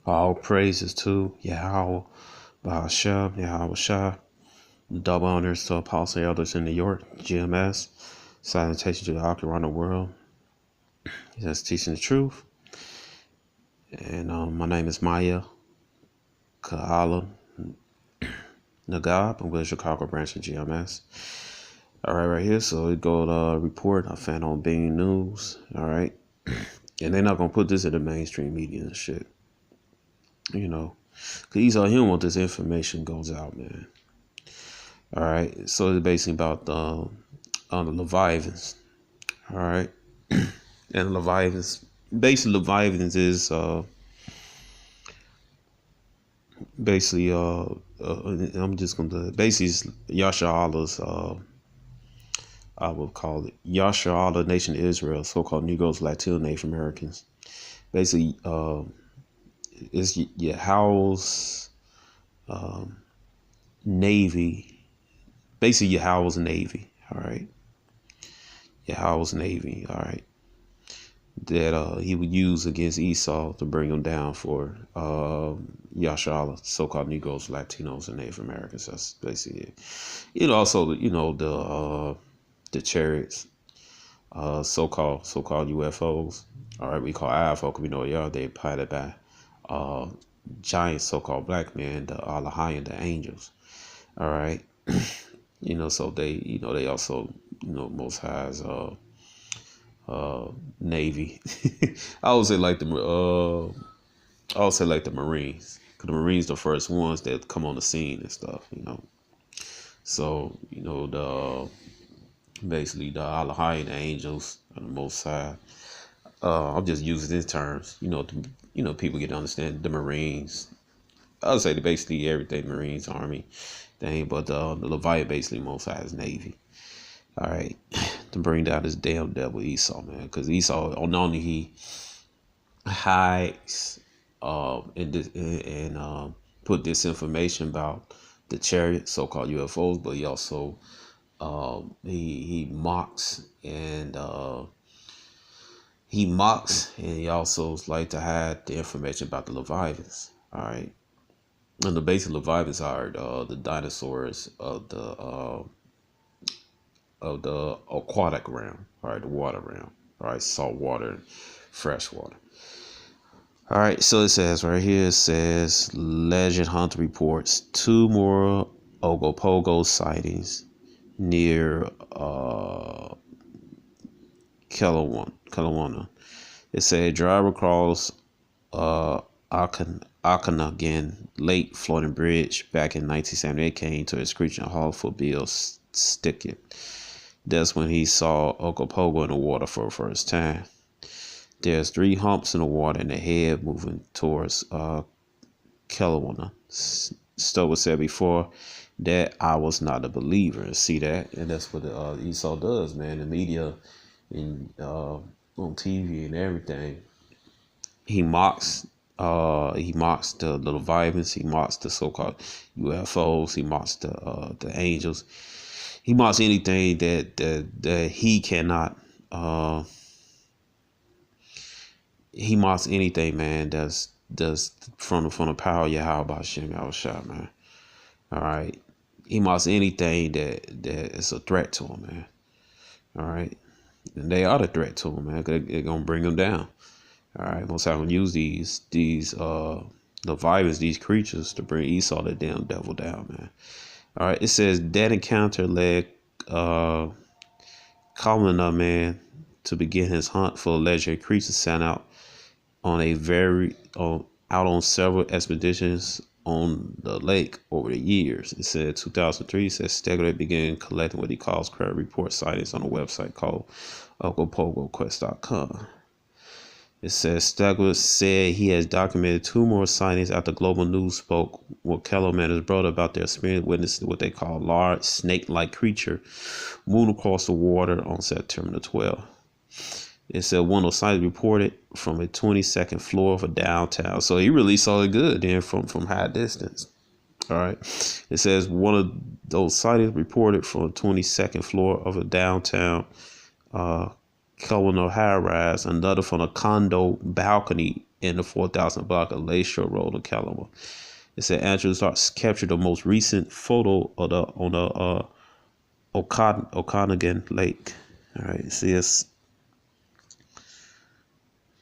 All praises to Yahweh, Bahasham, Yahweh Shah. Double honors to Apostle Elders in New York, GMS. Salutation to the Ak around the world. That's teaching the truth. And my name is Maya Kaala Nagab. I'm with the Chicago branch of GMS. All right here. So we go to report I found on Bean News. All right. And they're not going to put this in the mainstream media and shit. You know, because he don't want this information goes out, man. All right, so it's basically about the Leviathans. All right, and Leviathans, basically Leviathans is basically I'm just gonna basically Yasha Allah's I would call it Yasha Allah Nation of Israel, so-called Negroes, Latino Native Americans. Basically, is Yahweh's Navy. Basically, Yahweh's Navy, all right? Yahweh's Navy, all right? That he would use against Esau to bring him down for Yashala, so-called Negroes, Latinos, and Native Americans. That's basically it. Also, the chariots, so-called UFOs. All right, we call IFO because we know they are. They piloted by giant so-called black men, the Allah, the angels. All right. So they, they also, Most High's Navy. I would say like the Marines, because the Marines the first ones that come on the scene and stuff. So basically the Allah and the angels and the Most High. I'm just using these terms. People get to understand the Marines. I would say basically everything Marines, Army. But the Leviathan basically Most High's Navy. All right, to bring down this damn devil Esau, man, because Esau not only he hides and put disinformation about the chariot, so-called UFOs, but he also he mocks and he also like to hide the information about the Leviathans. All right. And the basic Leviathans are the dinosaurs of the aquatic realm, all right, the water realm, all right, salt water and fresh water. All right, so it says right here, Legend Hunter reports 2 more Ogopogo sightings near Kelowna. It said driver crossed Okanagan Lake floating bridge back in 1978 came to a screeching halt for Bill Stickett. That's when he saw Ogopogo in the water for the first time. There's 3 humps in the water and the head moving towards Kelowna. Stover said before that I was not a believer. See that? And that's what Esau does, man. The media and on TV and everything. He mocks the Leviathans. He mocks the so-called UFOs. He mocks the angels. He mocks anything that he cannot. He mocks anything, man. That's from the power of Yahweh B'Shem Yahushua, man. All right. He mocks anything that is a threat to him, man. All right. And they are the threat to him, man. They're gonna bring him down. All right, Most High gonna use these Leviathans, these creatures, to bring Esau, the damn devil, down, man. All right, it says that encounter led Kalmana, man, to begin his hunt for legendary creatures sent out on on several expeditions on the lake over the years. It said 2003. It says Stegler began collecting what he calls credit report sightings on a website called OgopogoQuest.com. It says Stegler said he has documented 2 more sightings after Global News spoke with Kellerman and his brother about their experience witnessing what they call large snake-like creature moving across the water on September the 12th. It said one of those sightings reported from a 22nd floor of a downtown. So he really saw it good then from high distance. All right. It says one of those sightings reported from a 22nd floor of a downtown Kelowna high rise, another from a condo balcony in the 4,000 block of Lakeshore Road in Calama. It said Andrews captured the most recent photo of on the Okanagan Lake. All right, see, it's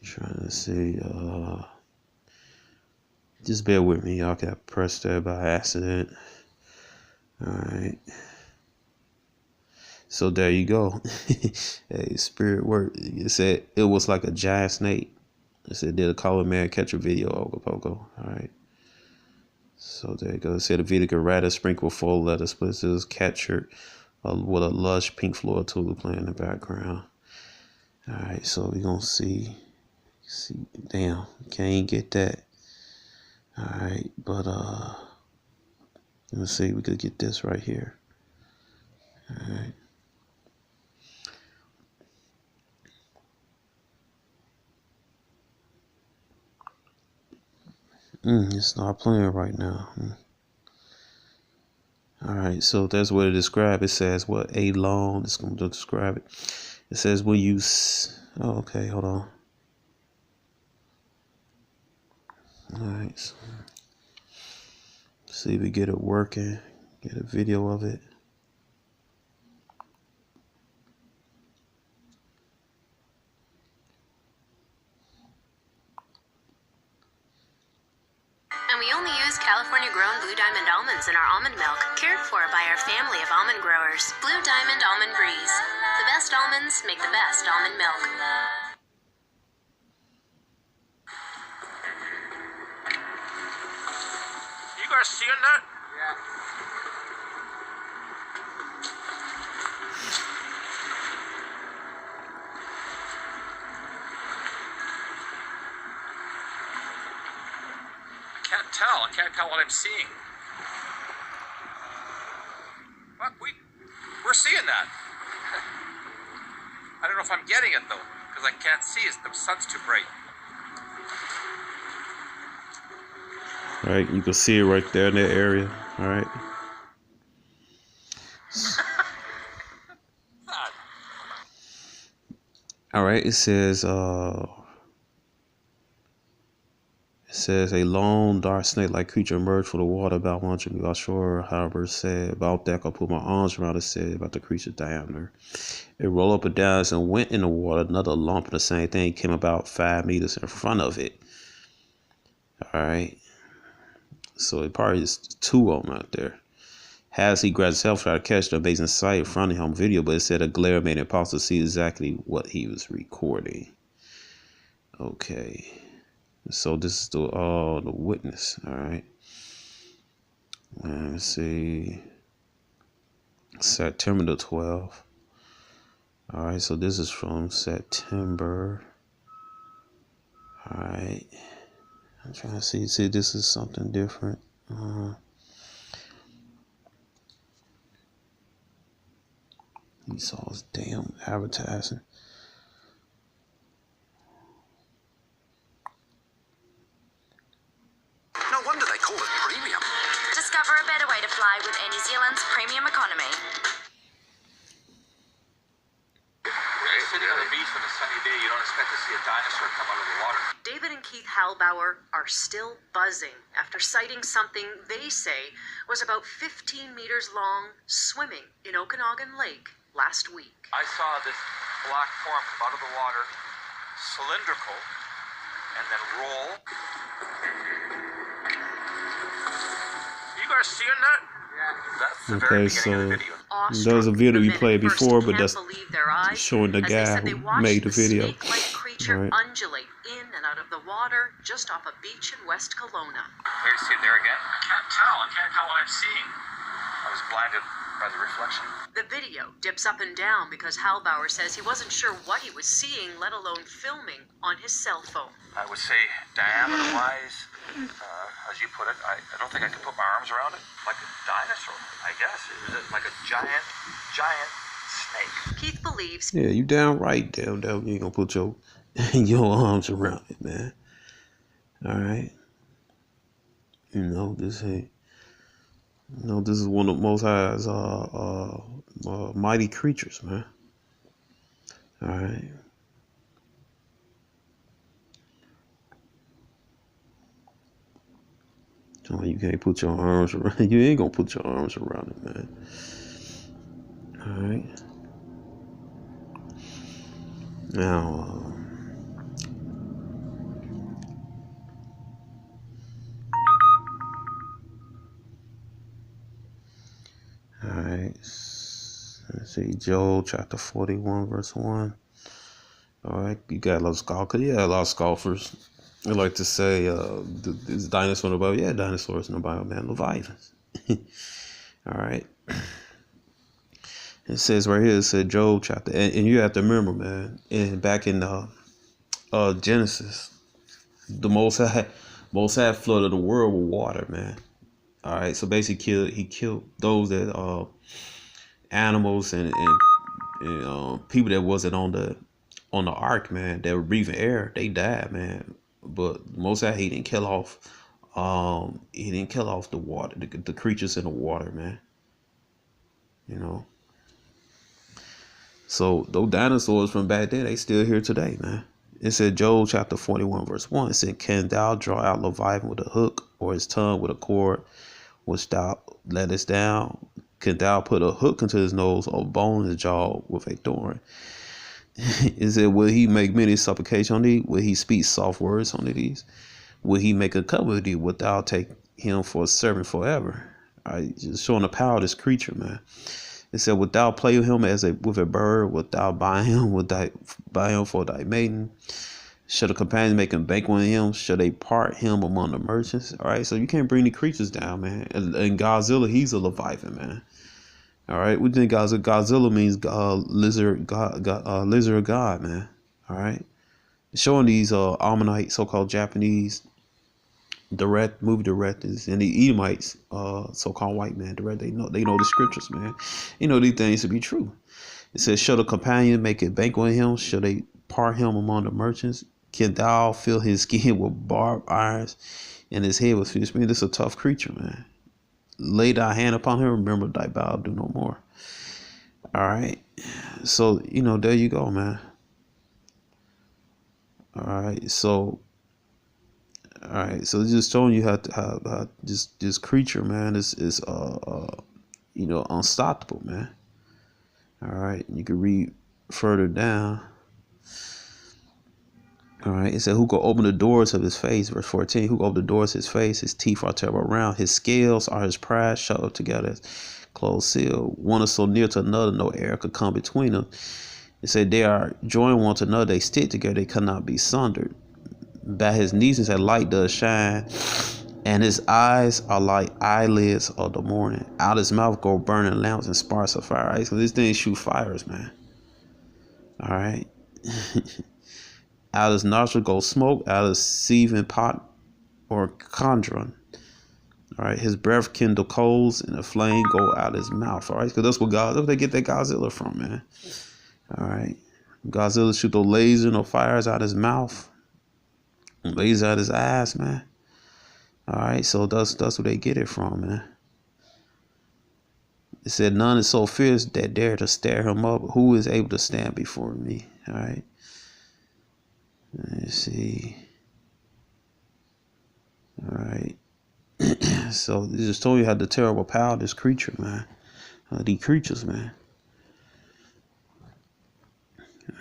trying to see. Just bear with me, y'all. Got pressed there by accident. All right. So there you go. Hey, spirit work. It said it was like a giant snake. It said did a Colin man catch a video of Ogopogo. All right. So there you go. It said the video could rather sprinkle full letter splitters captured with a lush pink floor tulip playing in the background. All right. So we're gonna see. Damn, can't get that. All right, but let's see. We could get this right here. All right. It's not playing right now. All right, so that's what it describes. It says what a long. It's going to describe it. It says when you. Oh, okay, hold on. All right, so see if we get it working. Get a video of it. And we only use California-grown Blue Diamond almonds in our almond milk, cared for by our family of almond growers. Blue Diamond Almond Breeze. The best almonds make the best almond milk. You guys seeing that? Yeah. I can't tell what I'm seeing. What? We're seeing that. I don't know if I'm getting it though, because I can't see. The sun's too bright. All right, you can see it right there in that area. All right. All right, it says a long, dark snake-like creature emerged from the water about 100 meters offshore. However, said about that, I put my arms around it, said about the creature's diameter. It rolled up and down and went in the water. Another lump of the same thing came about 5 meters in front of it. All right. So it probably is 2 of them out there. Has he grabbed himself trying to catch the amazing sight in front of him video, but it said a glare made it impossible to see exactly what he was recording. Okay. So this is the witness. All right. Let's see. September the 12th. All right. So this is from September. All right. I'm trying to see. See, this is something different. He saw his damn advertising. No wonder they call it premium. Discover a better way to fly with Air New Zealand's premium economy. When you're sitting on a beach on a sunny day, you don't expect to see a dinosaur come out of the water. David and Keith Halbauer are still buzzing after sighting something they say was about 15 meters long swimming in Okanagan Lake last week. I saw this black form come out of the water, cylindrical, and then roll. You guys seeing that? That's the very beginning of the video. There was a video we played before, but that's eyes, showing the guy who made the video. Snake-like creature Right. undulate in and out of the water just off a beach in West Kelowna. Here, see it there again? I can't tell what I'm seeing. I was blinded by the reflection. The video dips up and down because Halbauer says he wasn't sure what he was seeing, let alone filming on his cell phone. I would say diameter-wise, as you put it, I don't think I could put my arms around it. Like a dinosaur, I guess. It was like a giant snake. Keith believes Yeah, you damn right, damn. You ain't gonna put your arms around it, man. All right. You know this ain't. You know this is one of the Most High's mighty creatures, man. All right. Oh, you can't put your arms around. You ain't gonna put your arms around it, man. All right. Now, all right. Let's see, Joel chapter 41, verse 1. All right, you got a lot of scoffers. Yeah, a lot of scoffers. They like to say, "Is dinosaur in the Bible?" Yeah, dinosaurs in the Bible, man. Leviathans. All right. It says right here. It said Joel chapter, and you have to remember, man. And back in Genesis, the Most High flooded the world with water, man. All right, so basically, he killed those that animals and people that wasn't on the ark, man. That were breathing air. They died, man. But Most High, he didn't kill off the water, the creatures in the water, man. You know. So those dinosaurs from back then, they still here today, man. It said Joel chapter 41, verse 1. It said, "Can thou draw out Leviathan with a hook, or his tongue with a cord, which thou lettest down? Can thou put a hook into his nose, or bone in his jaw with a thorn?" It said, "Will he make many supplications on thee? Will he speak soft words unto thee? Will he make a covenant with thee? Wilt thou take him for a servant forever?" All right, just showing the power of this creature, man. It said, "Wilt thou play with him with a bird? Wilt thou buy him? Buy him for thy maiden? Shall the companions make him banquet with him? Shall they part him among the merchants?" All right, so you can't bring the creatures down, man. And Godzilla, he's a Leviathan, man. All right, we think Godzilla means lizard of God, man. All right, showing these Ammonite, so-called Japanese movie directors and the Edomites, so-called white man direct. They know the scriptures, man. You know these things to be true. It says, "Shall the companion make a banquet with him? Shall they part him among the merchants? Can thou fill his skin with barbed irons and his head with fierce?" Man, this is a tough creature, man. "Lay thy hand upon him, remember thy vow, do no more." All right. So, there you go, man. All right. So just showing you how this creature, man, is unstoppable, man. All right. You can read further down. All right, it said, "Who can open the doors of his face?" Verse 14. "Who can open the doors of his face? His teeth are terrible round. His scales are his pride, shut up together, closed seal. One is so near to another, no air could come between them." It said, "They are joined one to another, they stick together, they cannot be sundered. By his knees a light does shine, and his eyes are like eyelids of the morning. Out his mouth go burning lamps and sparks of fire." Right? So this thing shoot fires, man. All right. Out his nostril goes smoke, out his seething pot or cauldron. All right, his breath kindle coals, and the flame go out his mouth. All right, because that's what they get that Godzilla from, man. All right, Godzilla shoot those lasers, no fires out his mouth, lasers out his eyes, man. All right, so that's where they get it from, man. It said, "None is so fierce that dare to stare him up. Who is able to stand before me?" All right. Let's see. All right. So this just told you how the terrible power of this creature, man. These creatures, man.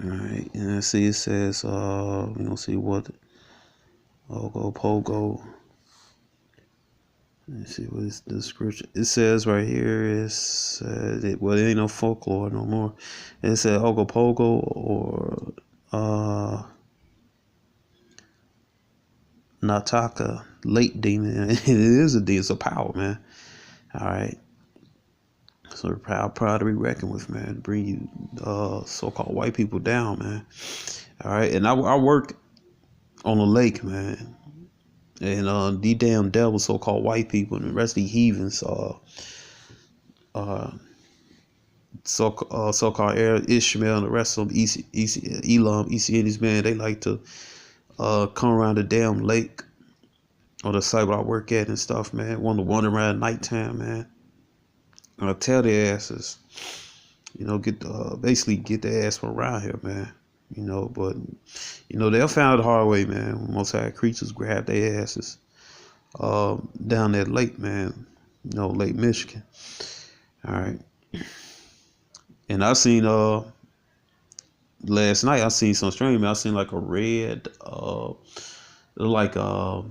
All right. And let's see. It says, we don't see what Ogopogo. Let's see what is the scripture. It says right here is it ain't no folklore no more. It said Ogopogo or Nataka, late demon. It is a demon. It's a power, man. All right. So proud to be reckoned with, man. Bring you so-called white people down, man. All right. And I worked on a lake, man. And these damn devils, so-called white people, and the rest of the heathens, so-called Arab, Ishmael, and the rest of them, Elam, East Indies, man, they like to come around the damn lake or the site where I work at and stuff, man. Want to wander around at nighttime, man. And I tell their asses, basically get their ass from around here, man. But they'll find it the hard way, man. When most high creatures grab their asses. down that lake, man. Lake Michigan. All right. And I seen last night I seen some stream. I seen like a red like a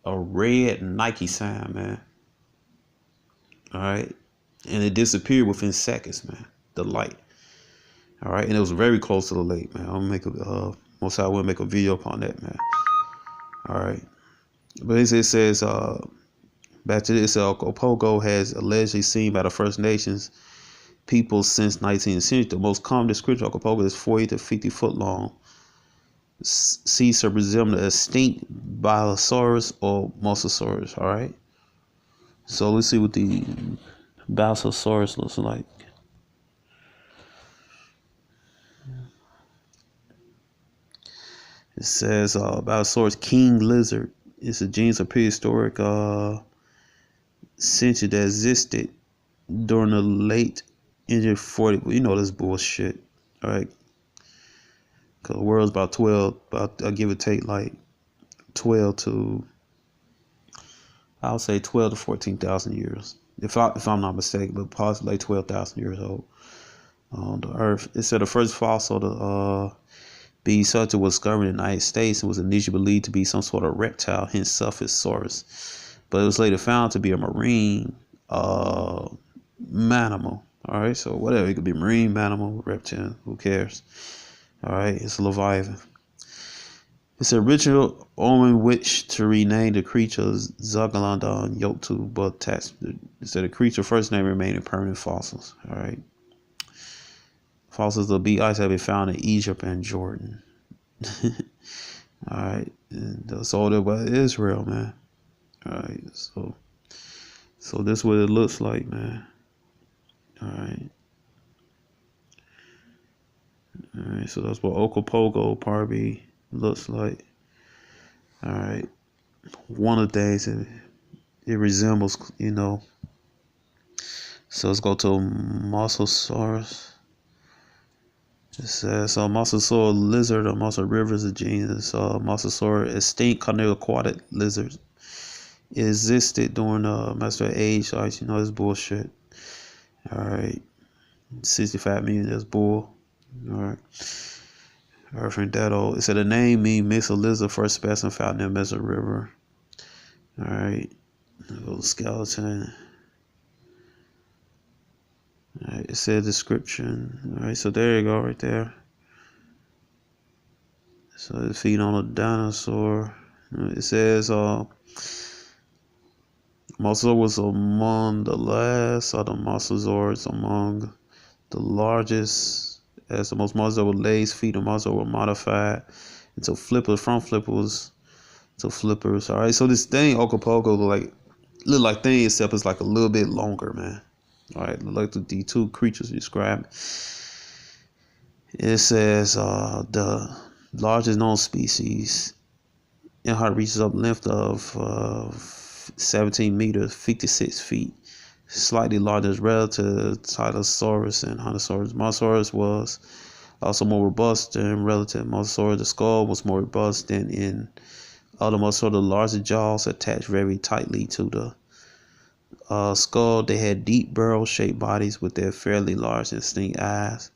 red Nike sign, man. All right. And it disappeared within seconds, man. The light. All right. And it was very close to the lake, man. I'll make most I will make a video upon that, man. All right. But it says back to this, Ogopogo has allegedly seen by the First Nations people since 19th century. The most common description of Ogopogo is 40 to 50 foot long. Sea serpent resembling a extinct Balasaurus or Mosasaurus. All right. So let's see what the Balasaurus looks like. It says Balasaurus king lizard. It's a genus of prehistoric century that existed during the late Indian 40. You know this bullshit, all right? Cause the world's about 12, I'll give or take like 12 to, I'll say 12 to 14,000 years, if I'm not mistaken, but possibly like 12,000 years old on the Earth. It said the first fossil to be such was discovered in the United States and was initially believed to be some sort of reptile, hence Saurus, but it was later found to be a marine mammal. All right, so whatever, it could be marine mammal, reptile, who cares? All right, it's a Leviathan. It's a ritual on which to rename the creature Zagalandon Yotu, but attached. It said the creature first name remained in permanent fossils. All right. Fossils of bee ice have been found in Egypt and Jordan. All right, and that's all that by Israel, man. All right, so this is what it looks like, man. All right, so that's what Ogopogo probably looks like. All right, one of the things it resembles, So let's go to Mosasaurus. It says Mosasaur lizard or Mosa river is a genus. Mosasaur extinct continental aquatic lizard. It existed during the Mesozoic age. So it's bullshit. All right, 65 million. That's bull. All right. Earth and that old. It said the name means mix of lizard first specimen found in the Meso River. All right, a little skeleton. All right, it said description. All right, so there you go, right there. So it feed on a dinosaur. It says Mosasaur was among the last of the mosasaurs, among the largest, as the most mosasaur with legs, feet, and mosasaur were modified into flippers, front flippers to flippers. All right, so this thing Ogopogo look like thing except it's like a little bit longer, man. All right, look like the two creatures described. It says the largest known species in height reaches up length of 17 meters, 56 feet, slightly larger relative to Tylosaurus and Huntosaurus. Mosasaurus was also more robust than relative Mosasaurus. The skull was more robust than in other Mosasaurs. The larger jaws attached very tightly to the skull. They had deep barrel-shaped bodies with their fairly large and distinct eyes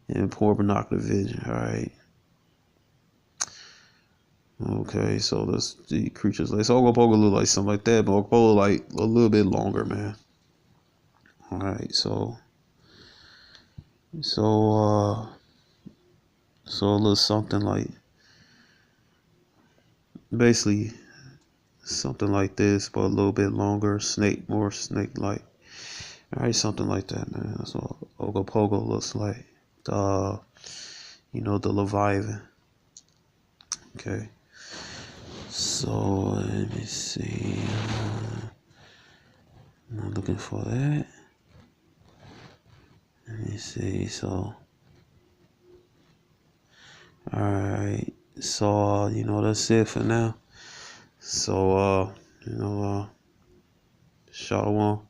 and poor binocular vision. All right. Okay, so that's the creatures. Like, so Ogopogo look like something like that, but Ogopogo like a little bit longer, man. All right, so it looks something like, basically something like this, but a little bit longer, more snake-like. All right, something like that, man. That's what Ogopogo looks like. The Leviathan. Okay. So let me see. I'm not looking for that. Let me see. So, all right. So that's it for now. So Shalom.